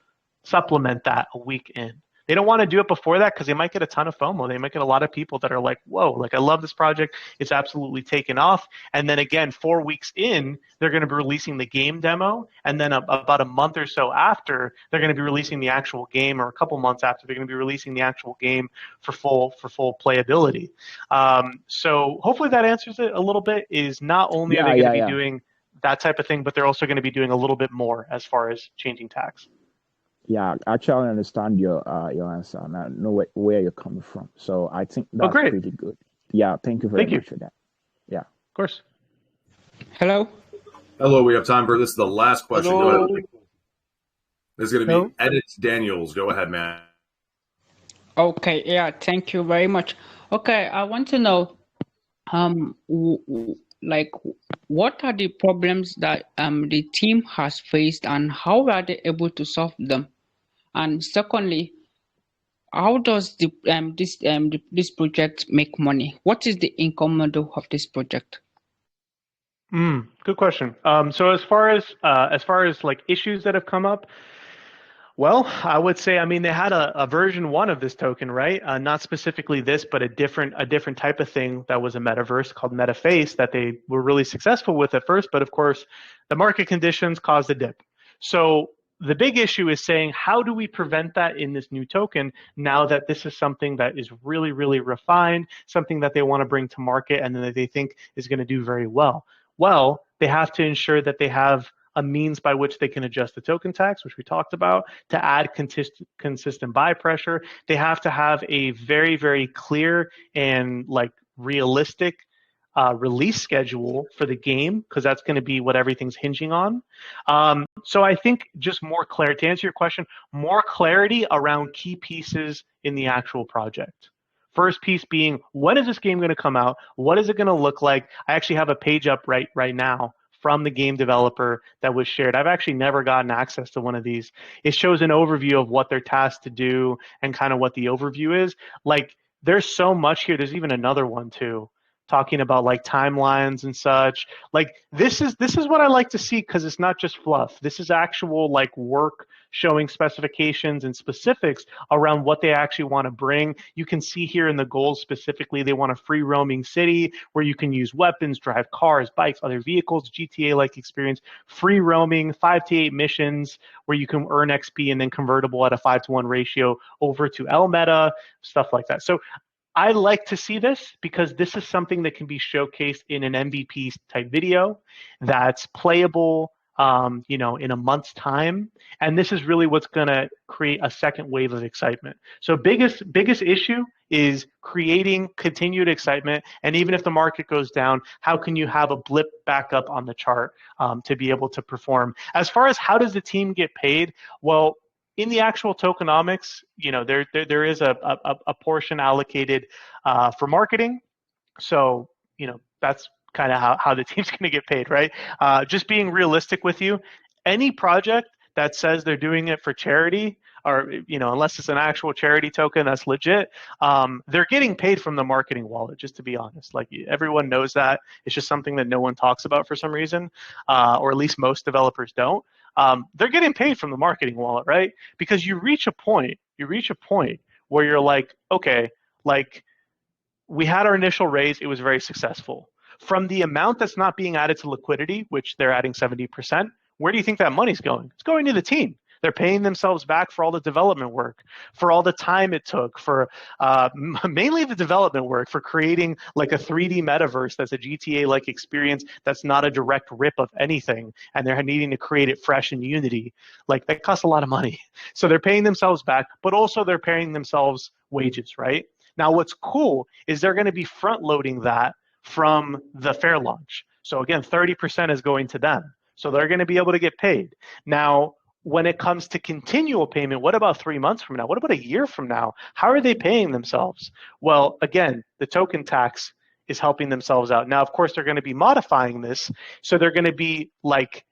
supplement that a week in. They don't want to do it before that because they might get a ton of FOMO. They might get a lot of people that are like, whoa, like I love this project. It's absolutely taken off. And then again, 4 weeks in, they're going to be releasing the game demo. And then about a month or so after, they're going to be releasing the actual game, or a couple months after, they're going to be releasing the actual game for full playability. So hopefully that answers it a little bit. Is not only are they going to be doing that type of thing, but they're also going to be doing a little bit more as far as changing tax. Yeah, actually, I understand your answer, and I know where you're coming from. So I think that's pretty good. Yeah, thank you very much for that. Yeah, of course. Hello. Hello. We have time for this. Is the last question. Hello. Go ahead. This is going to be Edit Daniels. Go ahead, man. Okay. Yeah. Thank you very much. Okay, I want to know, like, what are the problems that the team has faced, and how are they able to solve them? And secondly, how does this project make money? What is the income model of this project? Good question. So as far as like issues that have come up, well, I would say, I mean, they had a version 1 of this token, right? Not specifically this, but a different type of thing that was a metaverse called Metaface that they were really successful with at first, but of course, the market conditions caused a dip. So the big issue is saying, how do we prevent that in this new token now that this is something that is really, really refined, something that they want to bring to market and that they think is going to do very well? Well, they have to ensure that they have a means by which they can adjust the token tax, which we talked about, to add consistent buy pressure. They have to have a very, very clear and like realistic release schedule for the game, because that's going to be what everything's hinging on. So I think just more clarity, to answer your question, more clarity around key pieces in the actual project. First piece being, when is this game going to come out? What is it going to look like? I actually have a page up right now from the game developer that was shared. I've actually never gotten access to one of these. It shows an overview of what they're tasked to do and kind of what the overview is. Like, there's so much here. There's even another one too, talking about like timelines and such. Like, this is what I like to see, because it's not just fluff. This is actual like work, showing specifications and specifics around what they actually want to bring. You can see here in the goals specifically, they want a free roaming city where you can use weapons, drive cars, bikes, other vehicles, GTA-like experience, free roaming, 5 to 8 missions where you can earn XP and then convertible at a 5-to-1 ratio over to L meta, stuff like that. So I like to see this because this is something that can be showcased in an MVP type video that's playable, in a month's time. And this is really what's going to create a second wave of excitement. So biggest issue is creating continued excitement. And even if the market goes down, how can you have a blip back up on the chart to be able to perform? As far as how does the team get paid? Well, in the actual tokenomics, there is a portion allocated for marketing. So, that's kind of how the team's going to get paid, right? Just being realistic with you, any project that says they're doing it for charity, or unless it's an actual charity token that's legit, they're getting paid from the marketing wallet, just to be honest. Like, everyone knows that. It's just something that no one talks about for some reason, or at least most developers don't. They're getting paid from the marketing wallet, right? Because you reach a point where you're like, okay, like, we had our initial raise, it was very successful. From the amount that's not being added to liquidity, which they're adding 70%, where do you think that money's going? It's going to the team. They're paying themselves back for all the development work, for all the time it took, for mainly the development work, for creating like a 3D metaverse that's a GTA-like experience that's not a direct rip of anything, and they're needing to create it fresh in Unity. Like, that costs a lot of money. So they're paying themselves back, but also they're paying themselves wages, right? Now, what's cool is they're going to be front-loading that from the fair launch. So again, 30% is going to them. So they're going to be able to get paid. Now, when it comes to continual payment, what about 3 months from now? What about a year from now? How are they paying themselves? Well, again, the token tax is helping themselves out. Now, of course, they're going to be modifying this. So they're going to be like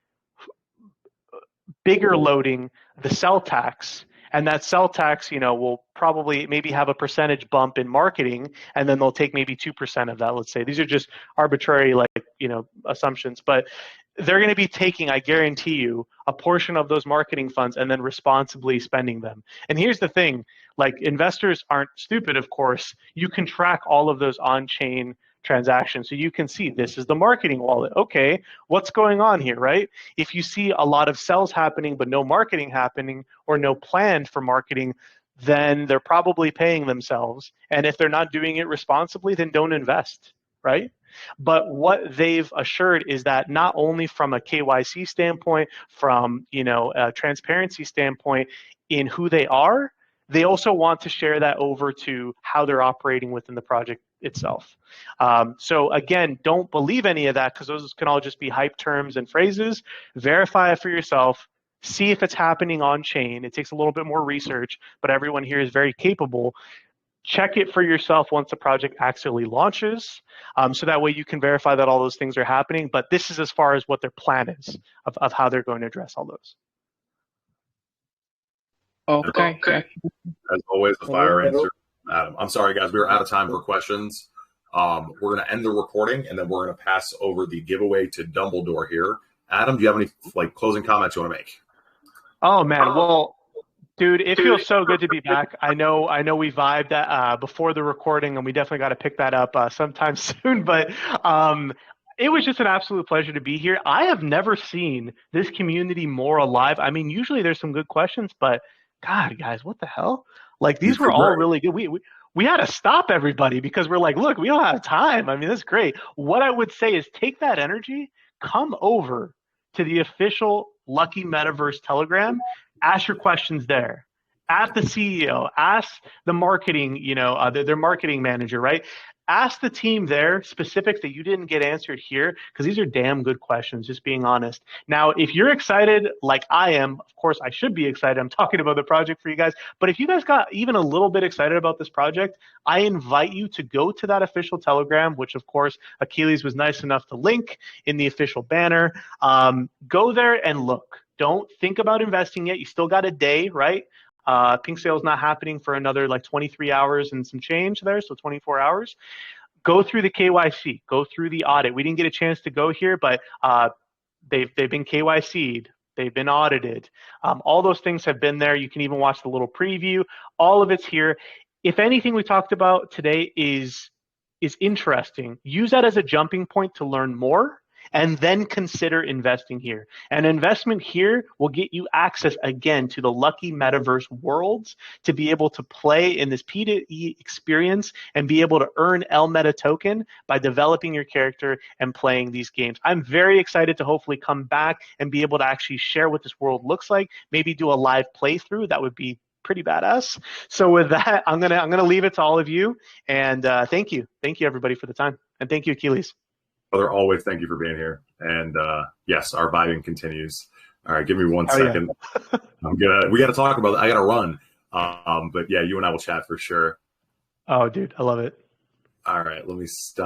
bigger loading the cell tax. And that cell tax, will probably maybe have a percentage bump in marketing, and then they'll take maybe 2% of that, let's say. These are just arbitrary, assumptions. But they're going to be taking, I guarantee you, a portion of those marketing funds and then responsibly spending them. And here's the thing, like, investors aren't stupid, of course. You can track all of those on-chain transactions. So you can see this is the marketing wallet. Okay, what's going on here, right? If you see a lot of sales happening but no marketing happening, or no plan for marketing, then they're probably paying themselves. And if they're not doing it responsibly, then don't invest, right? But what they've assured is that not only from a KYC standpoint, from a transparency standpoint in who they are, they also want to share that over to how they're operating within the project itself. So again, don't believe any of that, because those can all just be hype terms and phrases. Verify it for yourself. See if it's happening on chain. It takes a little bit more research, but everyone here is very capable. Check it for yourself once the project actually launches, so that way you can verify that all those things are happening. But this is as far as what their plan is of how they're going to address all those. Okay. As always, the fire answer, Adam. I'm sorry, guys. We are out of time for questions. We're going to end the recording, and then we're going to pass over the giveaway to Dumbledore here. Adam, do you have any closing comments you want to make? Oh, man. Well, dude, it feels so good to be back. I know we vibed before the recording, and we definitely got to pick that up sometime soon. But it was just an absolute pleasure to be here. I have never seen this community more alive. I mean, usually there's some good questions, but God, guys, what the hell? Like, these were all really good. We had to stop everybody because we're like, look, we don't have time. I mean, that's great. What I would say is take that energy, come over to the official Lucky Metaverse Telegram, ask your questions there. Ask the CEO, ask the marketing, their marketing manager, right? ask the team there specifics that you didn't get answered here, because these are damn good questions, just being honest. Now, if you're excited like I am, of course I should be excited. I'm talking about the project for you guys. But if you guys got even a little bit excited about this project, I invite you to go to that official Telegram, which of course Achilles was nice enough to link in the official banner. Go there and look. Don't think about investing yet. You still got a day, right? Pink sale is not happening for another like 23 hours and some change there, so 24 hours. Go through the KYC, go through the audit. We didn't get a chance to go here, but they've been KYC'd, they've been audited. All those things have been there. You can even watch the little preview. All of it's here. If anything we talked about today is interesting, use that as a jumping point to learn more, and then consider investing here. An investment here will get you access again to the lucky metaverse worlds, to be able to play in this P2E experience and be able to earn L Meta token by developing your character and playing these games. I'm very excited to hopefully come back and be able to actually share what this world looks like, maybe do a live playthrough. That would be pretty badass. So with that, I'm gonna leave it to all of you, and thank you everybody for the time, and thank you, Achilles. Brother, always thank you for being here. And yes, our vibing continues. All right, give me one Oh, second. Yeah. We got to talk about it. I got to run. But yeah, you and I will chat for sure. Oh, dude, I love it. All right, let me stop.